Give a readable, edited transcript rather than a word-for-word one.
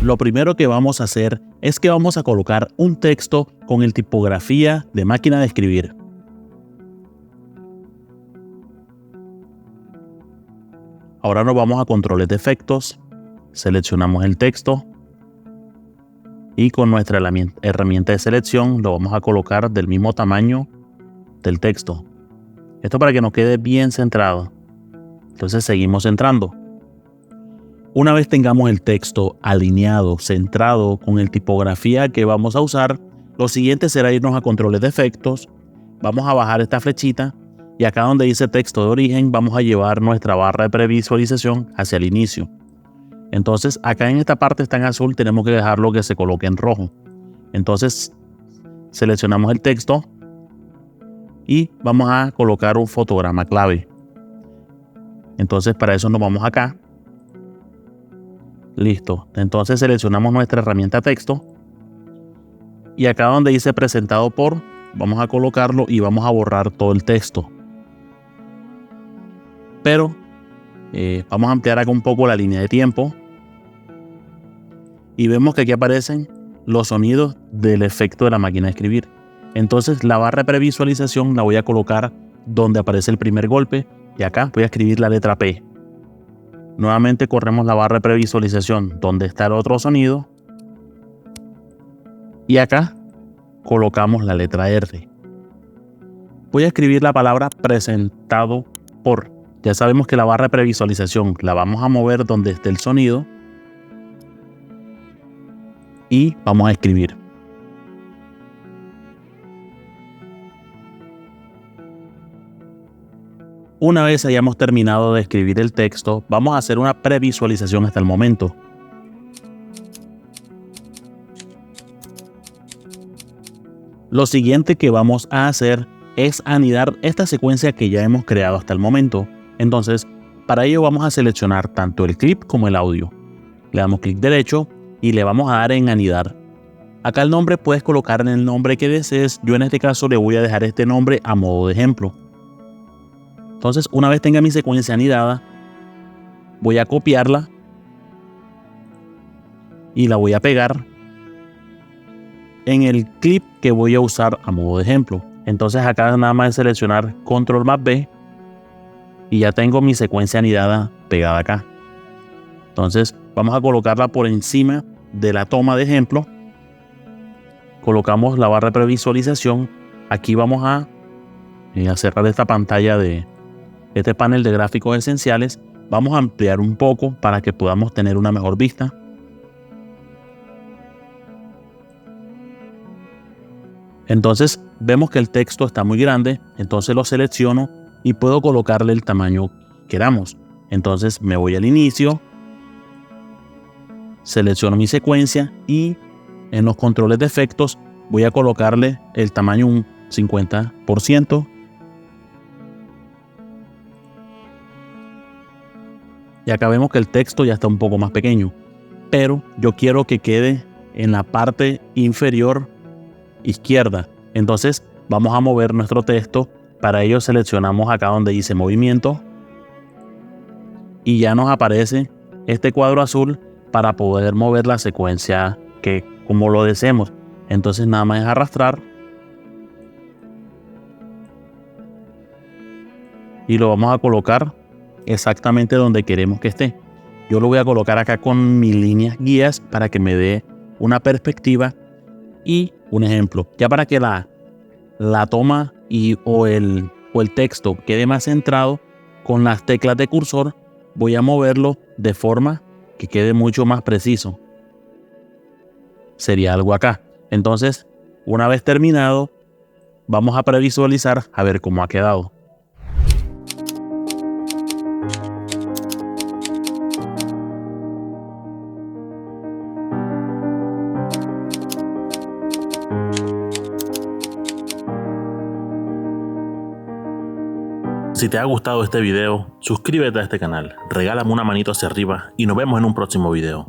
Lo primero que vamos a hacer es que vamos a colocar un texto con el tipografía de máquina de escribir. Ahora nos vamos a controles de efectos, seleccionamos el texto y con nuestra herramienta de selección lo vamos a colocar del mismo tamaño del texto. Esto para que nos quede bien centrado. Entonces seguimos centrando. Una vez tengamos el texto alineado, centrado con el tipografía que vamos a usar, lo siguiente será irnos a controles de efectos. Vamos a bajar esta flechita y acá donde dice texto de origen vamos a llevar nuestra barra de previsualización hacia el inicio. Entonces acá en esta parte está en azul, tenemos que dejarlo que se coloque en rojo. Entonces seleccionamos el texto y vamos a colocar un fotograma clave. Entonces para eso nos vamos acá. Listo. Entonces seleccionamos nuestra herramienta texto y acá donde dice presentado por, vamos a colocarlo y vamos a borrar todo el texto. Pero vamos a ampliar acá un poco la línea de tiempo y vemos que aquí aparecen los sonidos del efecto de la máquina de escribir. Entonces la barra de previsualización la voy a colocar donde aparece el primer golpe y acá voy a escribir la letra P. Nuevamente corremos la barra de previsualización donde está el otro sonido y acá colocamos la letra R. Voy a escribir la palabra presentado por. Ya sabemos que la barra de previsualización la vamos a mover donde esté el sonido y vamos a escribir. Una vez hayamos terminado de escribir el texto, vamos a hacer una previsualización hasta el momento. Lo siguiente que vamos a hacer es anidar esta secuencia que ya hemos creado hasta el momento. Entonces, para ello vamos a seleccionar tanto el clip como el audio. Le damos clic derecho y le vamos a dar en anidar. Acá el nombre puedes colocar en el nombre que desees. Yo en este caso le voy a dejar este nombre a modo de ejemplo. Entonces, una vez tenga mi secuencia anidada, voy a copiarla y la voy a pegar en el clip que voy a usar a modo de ejemplo. Entonces acá nada más es seleccionar Control más B y ya tengo mi secuencia anidada pegada acá. Entonces vamos a colocarla por encima de la toma de ejemplo. Colocamos la barra de previsualización. Aquí vamos a cerrar esta pantalla de este panel de gráficos esenciales. Vamos a ampliar un poco para que podamos tener una mejor vista. Entonces vemos que el texto está muy grande, entonces lo selecciono y puedo colocarle el tamaño que queramos. Entonces me voy al inicio, selecciono mi secuencia y en los controles de efectos voy a colocarle el tamaño un 50%. Y acá vemos que el texto ya está un poco más pequeño, pero yo quiero que quede en la parte inferior izquierda. Entonces vamos a mover nuestro texto. Para ello seleccionamos acá donde dice movimiento y ya nos aparece este cuadro azul para poder mover la secuencia que como lo deseemos. Entonces nada más es arrastrar y lo vamos a colocar exactamente donde queremos que esté. Yo lo voy a colocar acá con mis líneas guías para que me dé una perspectiva y un ejemplo. Ya para que la toma o el texto quede más centrado, con las teclas de cursor voy a moverlo de forma que quede mucho más preciso. Sería algo acá. Entonces, una vez terminado, vamos a previsualizar a ver cómo ha quedado. Si te ha gustado este video, suscríbete a este canal, regálame una manito hacia arriba y nos vemos en un próximo video.